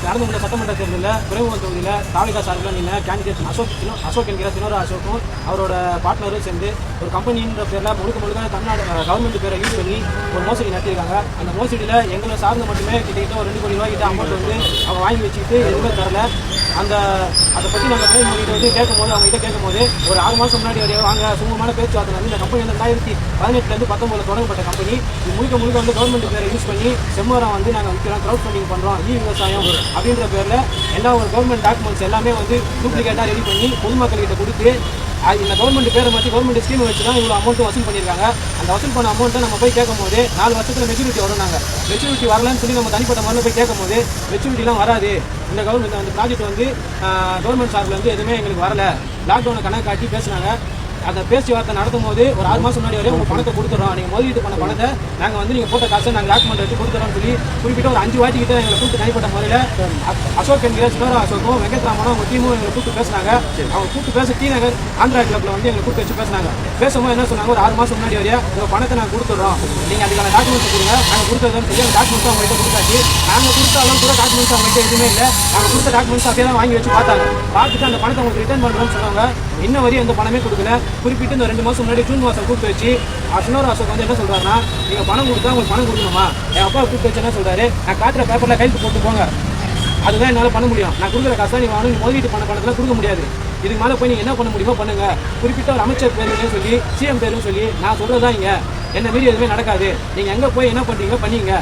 நடந்து முடிந்த சட்டமன்ற தேர்தலில் துறைமுக தொகுதியில் தாவிகா சார்பில் நின்ன கேண்டிடேட் அசோக் என்கிற சின்னோரா அசோக்கும் அவரோட பார்ட்னரும் சேர்ந்து ஒரு கம்பெனின்ற பேரில் முழுக்க தமிழ்நாடு கவர்மெண்ட் பேரை யூஸ் பண்ணி ஒரு மோசடி நடத்தியிருக்காங்க. அந்த மோசடியில் எங்களை சார்ந்து மட்டுமே கிட்டத்தட்ட ஒரு 2 கோடி ரூபாய் கிட்ட அமௌண்ட் வந்து அவங்க வாங்கி வச்சுக்கிட்டு எதுவுமே தரல. அதை பற்றி நாங்கள் துறைமுகத்தை வந்து கேட்கும்போது அவங்ககிட்ட கேட்கும்போது ஒரு 6 மாதம் முன்னாடி வரையும் வாங்க சுமூகமான பேச்சுவார்த்தை வந்து இந்த கம்பெனி வந்து 2018 19 தொடங்கப்பட்ட கம்பெனி. இது முழுக்க வந்து கவர்மெண்ட் பேரை யூஸ் பண்ணி செம்மரம் வந்து நாங்கள் விற்கிறோம், க்ரௌட் ஃபண்டிங் பண்ணுறோம், விவசாயம் அப்படின்ற பேரில் எல்லா ஒரு கவர்மெண்ட் டாக்குமெண்ட்ஸ் எல்லாமே வந்து டூப்ளிகேட்டாக ரெடி பண்ணி பொதுமக்கள்கிட்ட கொடுத்து இந்த கவர்மெண்ட் பேரை மாற்றி கவர்மெண்ட் ஸ்கீம் வச்சு தான் இவ்வளோ அமௌண்ட்டு வசூல் பண்ணியிருக்காங்க. அந்த வசூல் பண்ண அமௌண்ட்டை நம்ம போய் கேட்கும் போது 4 வருஷத்தில் மெச்சூரிட்டி வரும். நாங்கள் மெச்சூரிட்டி வரலன்னு சொல்லி நம்ம தனிப்பட்ட முறையில் போய் கேட்கும் போது மெச்சூரிட்டிலாம் வராது, இந்த கவர்மெண்ட் அந்த ப்ராஜெக்ட் வந்து கவர்மெண்ட் சார்பில் வந்து எதுவுமே எங்களுக்கு வரல, லாக்டவுனை கணக்கு காட்டி பேசினாங்க. அந்த பேச்சுவார்த்தை நடத்தும் போது ஒரு 6 மாதம் முன்னாடி வரையும் உங்கள் பணத்தை கொடுத்துறோம், நீங்கள் முதலீட்டு பண்ண பணத்தை நாங்கள் வந்து நீங்கள் போட்ட காசை நாங்கள் டாக்குமெண்ட் வச்சு கொடுத்துறோம்னு சொல்லி குறிப்பிட்ட ஒரு 5 வாட்டி கிட்ட எங்களை கூப்பிட்டு தனிப்பட்ட முறையில் அசோக் என்கிற சின்னோரா அசோக்கும் வெங்கட்ராமனும் அவங்க டீமும் எங்களை கூப்பிட்டு பேசினாங்க. அவங்க கூப்பிட்டு பேச டி நகர் ஆந்திரா கிளப்பில் வந்து எங்களை கூப்பிட்டு வச்சு பேசினாங்க. பேசும்போது என்ன சொன்னாங்க, ஒரு 6 மாதம் முன்னாடி வரையும் உங்கள் பணத்தை நாங்கள் கொடுத்துட்றோம், நீங்கள் அதுக்கான டாக்குமெண்ட்ஸ் கொடுங்க, நாங்கள் கொடுத்ததுன்னு சொல்லி அந்த டாக்குமெண்ட்ஸ் அவங்ககிட்ட கொடுத்தாச்சு. நாங்கள் கொடுத்தாலும் கூட டாக்குமெண்ட்ஸ் அவங்ககிட்ட எதுவுமே இல்லை. நாங்கள் கொடுத்த டாக்குமெண்ட்ஸ் அப்படியே தான் வாங்கி வச்சு பார்த்துட்டு அந்த பணத்தை உங்களுக்கு ரிட்டர்ன் பண்ணுறோம்னு சொன்னாங்க. இன்ன வரையும் அந்த பணமே கொடுக்கல. குறிப்பிட்டு இந்த 2 மாதம் முன்னாடி ஜூன் மாதம் கூப்பிட்டு வச்சு சின்னோரா அசோக் வந்து என்ன சொல்றாருன்னா, நீங்கள் பணம் கொடுத்தா உங்களுக்கு பணம் கொடுக்கணுமா, என் அப்பா கூப்பிட்டு வச்சு என்ன சொல்றாரு, நான் காட்டுற பேப்பரில் கையெழுத்து போட்டு போங்க, அதுதான் என்னால் பண்ண முடியும், நான் கொடுக்குற காசை நீங்கள் வாங்க முதலீட்டு பண்ண பணத்தில் கொடுக்க முடியாது, இதுக்கு மேலே போய் நீங்கள் என்ன பண்ண முடியுமோ பண்ணுங்க, குறிப்பிட்ட ஒரு அமைச்சர் பேருன்னு சொல்லி சிஎம் பேருன்னு சொல்லி நான் சொல்கிறதா இங்கே என்ன மீறி எதுவுமே நடக்காது, நீங்கள் எங்கே போய் என்ன பண்ணுறீங்க பண்ணீங்க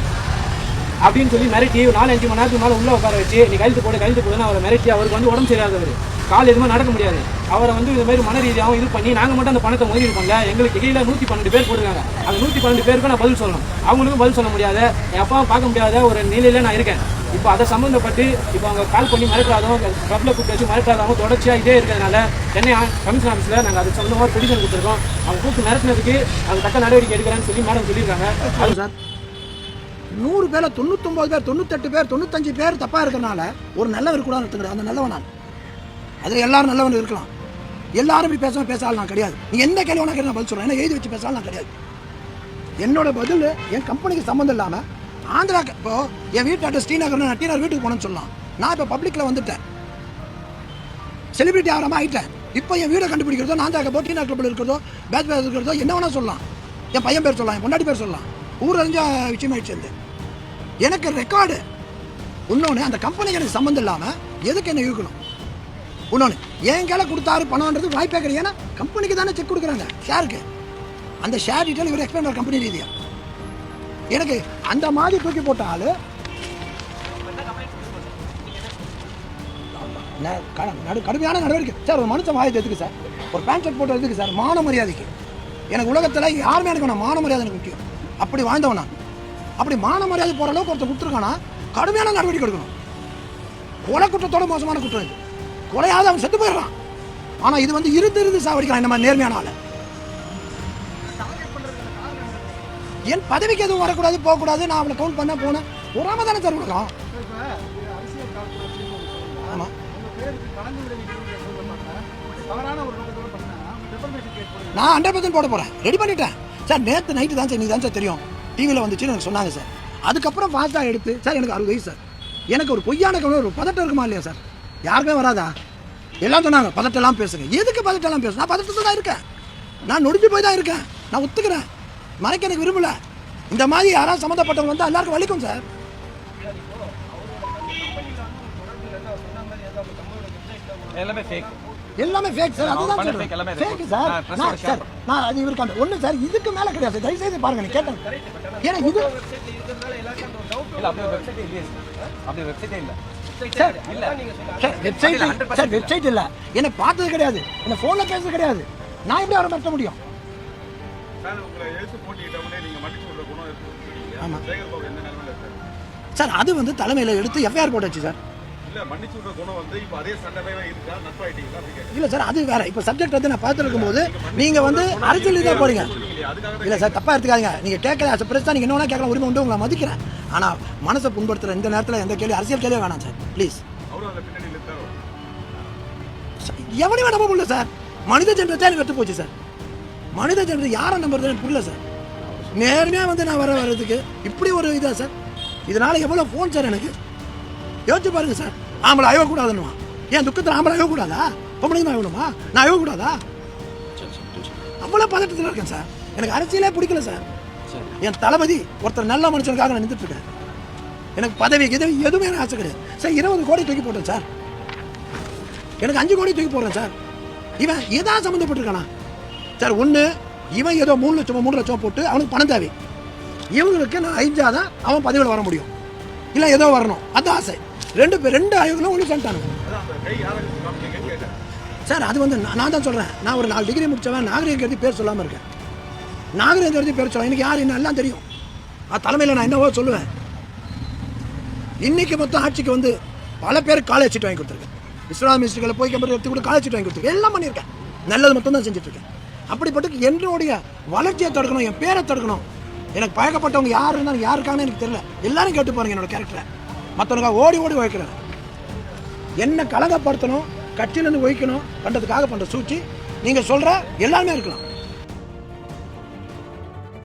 அப்படின்னு சொல்லி மிரட்டி 4-5 மணி நேரத்துக்கு மேலே உள்ளே உட்கார வச்சு நீ கையெழுத்து போடுன்னு அவரை மிரட்டி அவருக்கு வந்து உடம்பு சரியாதவர், கால் எதுவுமே நடக்க முடியாது, அவரை வந்து இந்த மாதிரி மன ரீதியாகவும் இது பண்ணி நாங்கள் மட்டும் அந்த பணத்தை முதலீடு பண்ணல, எங்களுக்கு கீழே 112 பேர் போட்டுருக்காங்க. அந்த 112 பேருக்கும் நான் பதில் சொல்லணும், அவங்களுக்கும் பதில் சொல்ல முடியாத, என் அப்பாவை பார்க்க முடியாத ஒரு நிலையில நான் இருக்கேன். இப்போ அதை சம்மந்தப்பட்டு இப்போ அவங்க கால் பண்ணி மிரட்டாதவங்க கிளப்பில் கூப்பிட்டு வச்சு மிரட்டாதவங்க தொடர்ச்சியாக இதே இருக்கிறதுனால சென்னை கமிஷன் ஆஃபீஸில் நாங்கள் அது சொந்தமாக பெடிஷன் கொடுத்துருக்கோம். அவங்க கூப்பிட்டு மிரட்டினதுக்கு அது தக்க நடவடிக்கை எடுக்கிறேன்னு சொல்லி மேடம் சொல்லியிருக்காங்க. அது சார் 100 பேர் 99 பேர் 98 பேர் 95 பேர் தப்பாக இருக்கிறனால ஒரு நல்லவர் கூட இருக்குங்க. அந்த நல்லவன் நான், அதில் எல்லாரும் நல்லவன் இருக்கலாம், எல்லாரும் இப்படி பேசாலும் நான் கிடையாது. நீ எந்த கேள்வி வேணா கேட்டு நான் பதில் சொல்கிறேன், ஏன்னா எழுதி வச்சு பேசாலும் நான் கிடையாது. என்னோட பதில் என் கம்பெனிக்கு சம்மந்தம் இல்லாமல் ஆந்திரா இப்போ என் வீட்டு ஸ்ரீநகர் நான் டி நகர் வீட்டுக்கு போனேன்னு சொல்லலாம். நான் இப்போ பப்ளிக்கில் வந்துட்டேன், செலிபிரிட்டி ஆகாமல் ஆகிட்டேன். இப்போ என் வீடை கண்டுபிடிக்கிறதோ நான் ஆந்திரா டி நகர் கிளப்பில் இருக்கிறதோ பேட்ச் பேர் இருக்கிறதோ என்ன வேணால் சொல்லலாம், என் பையன் பேர் சொல்லலாம், என் பொண்டாட்டி பேர் சொல்லலாம், ஊர் அறிஞ்ச விஷயமாயிடுச்சு. எனக்கு ரெக்கார்டு இன்னொன்று, அந்த கம்பெனிக்கு எனக்கு சம்மந்தம் இல்லாமல் எதுக்கு என்ன இருக்கணும். இன்னொன்று, என் கையில் கொடுத்தாரு பணம்ன்றது வாய்ப்பே கிடையாது. ஏன்னா கம்பெனிக்கு தானே செக் கொடுக்குறாங்க ஷேருக்கு, அந்த ஷேர் டீட்டெயில் இவர் எக்ஸ்பிளைன் பண்ணுற கம்பெனி ரீதியாக. எனக்கு அந்த மாதிரி தூக்கி போட்ட ஆள் கடுமையான நடவடிக்கை சார். ஒரு மனுஷன் வாயத்தை எதுக்கு சார், ஒரு பேண்ட் ஷர்ட் போட்டு எதுக்கு சார், மான மரியாதைக்கு. எனக்கு உலகத்தில் யாருமே எனக்கு வேணும், மான மரியாதை எனக்கு முக்கியம். அப்படி வாழ்ந்தவன் நான். அப்படி மான மரியாதை போகிற அளவுக்கு ஒருத்தர் கொடுத்துருக்கானா கடுமையான நடவடிக்கை எடுக்கணும். கொலை குற்றத்தோட மோசமான குற்றம் இது. கொலையாவது அவன் செத்து போயிடுறான், ஆனால் இது வந்து இருந்து சாவடிக்கிறான். இந்த மாதிரி நேர்மையான ஆளை என் பதவிக்கு எதுவும் வரக்கூடாது, போகக்கூடாது, நான் அவனை கவுண்ட் பண்ண போனேன் பொறாம தானே சார் கொடுக்கலாம். ஆமாம், நான் 100% போட போகிறேன், ரெடி பண்ணிட்டேன் சார். நேற்று நைட்டு தான் சார், நீ தான் சார் தெரியும், டிவியில் வந்துச்சுன்னு எனக்கு சொன்னாங்க சார். அதுக்கப்புறம் ஃபாஸ்ட்டாக எடுத்து சார், எனக்கு 60 வயசு சார், எனக்கு ஒரு பொய்யான ஒரு பதட்டம் இருக்குமா இல்லையா சார், யாருக்குமே வராதா? எல்லாம் சொன்னாங்க பதட்டெல்லாம் பேசுங்க. எதுக்கு பதட்டெல்லாம் பேசுங்க? நான் பதட்டத்தில் தான் இருக்கேன், நான் நொடிஞ்சு போய் தான் இருக்கேன், நான் ஒத்துக்கிறேன், மறைக்க எனக்கு விரும்பல. இந்த மாதிரி யாராவது சம்மந்தப்பட்டவங்க வந்து எல்லாருக்கும் வலிக்கும் சார். எல்லாமே ஃபேக் சார், அதுதான் சொல்றேன், ஃபேக் சார். நான் அது இவருக்கு அந்த ஒன்று சார், இதுக்கு மேலே கிடையாது. தயவு செய்து பாருங்க, நீ கேட்டேன். ஏன்னா இது வெப்சைட் இல்லை, என்னை பார்த்தது கிடையாது, என்னை ஃபோனில் பேசுறது கிடையாது, நான் எப்படி அவரை மாற்ற முடியும்? ஆமாம் சார், அது வந்து தலைமையில் எடுத்து எஃப்ஐஆர் போட்டாச்சு சார். இல்லை சார், அது வேற. இப்போ சப்ஜெக்ட் வந்து நான் பார்த்துட்டு இருக்கும்போது நீங்கள் வந்து அரசியல் தான் போறீங்க. இல்லை சார், தப்பாக எடுத்துக்காதீங்க. நீங்கள் கேட்கல பிரச்சனை, நீங்கள் என்ன வேணா கேட்கலாம், உரிமை உண்டு, உங்களை மதிக்கிறேன். ஆனால் மனசை புண்படுத்துகிற இந்த நேரத்தில் எந்த கேள்வி, அரசியல் கேள்வியே வேணாம் சார் ப்ளீஸ். எவனையும் நம்ப முடியல சார், மனித ஜென்ரேஷன் வெட்டு போச்சு சார். மனித ஜென்ரேஷன் யாரை நம்புறது புரியல சார். நேர்மையாக வந்து நான் வர்றதுக்கு இப்படி ஒரு இதா சார். இதனால் எவ்வளோ ஃபோன் சார் எனக்கு யோசிச்சு பாருங்க சார். ஆம்பளை அழகக்கூடாதுன்னுவா. ஏன் துக்கத்தில் ஆம்பளை அழகக்கூடாதா? பொம்பளைங்க தான் அழகணுமா? நான் அழகக்கூடாதா? அவ்வளோ பதட்டத்தில் இருக்கேன் சார். எனக்கு அரசியலே பிடிக்கல சார். என் தளபதி ஒருத்தர் நல்ல மனுஷனுக்காக நான் நின்றுட்டு இருக்கேன். எனக்கு பதவி எதுவுமே எனக்கு ஆசை கிடையாது சார். 20 கோடி தூக்கி போட்டேன் சார். எனக்கு 5 கோடி தூக்கி போடுறேன் சார். இவன் ஏதாவது சம்மந்தப்பட்டிருக்கானா சார்? ஒன்று இவன் ஏதோ 3 லட்சம் போட்டு அவனுக்கு பணம் தேவை. இவங்களுக்கு நான் ஐஞ்சாதான் அவன் பதவியில் வர முடியும், இல்லை ஏதோ வரணும், அது ஆசை. ரெண்டு ஆயோகங்களும் ஒன்று சொல்லிட்டானுங்க சார். அது வந்து நான் தான் சொல்கிறேன். நான் ஒரு 4 டிகிரி முடித்தவன், நாகரிகம் கருதி பேர் சொல்லாமல் இருக்கேன். நாகரிகம் கருதி பேர் சொல்ல எனக்கு யார் என்ன எல்லாம் தெரியும். தலைமையில் நான் என்னவோ சொல்லுவேன். இன்னைக்கு மொத்தம் ஆட்சிக்கு வந்து பல பேர் காலேஜ் சீட் வாங்கி கொடுத்துருக்கேன். இஸ்லாம் மினிஸ்டர்களை போய் கம்பெனி எடுத்து கூட காலேஜ் சீட் வாங்கி கொடுத்துருக்கேன். எல்லாம் பண்ணியிருக்கேன். நல்லது மட்டும் தான் செஞ்சுட்டு இருக்கேன். அப்படிப்பட்டு என்னுடைய வளர்ச்சியை தடுக்கணும், என் பேரை தடுக்கணும். எனக்கு பழக்கப்பட்டவங்க யார் இருந்தாலும் யாருக்கானு எனக்கு தெரியல. எல்லாரும் கேட்டு பாருங்க என்னோட கேரக்டரை. மற்றவனுக்காக ஓடி உழைக்கிறேன். என்ன கலங்கப்படுத்தணும், கட்சியிலேருந்து ஒழிக்கணும் பண்ணுறதுக்காக பண்ணுற சூழ்ச்சி நீங்கள் சொல்கிற எல்லாருமே இருக்கலாம்.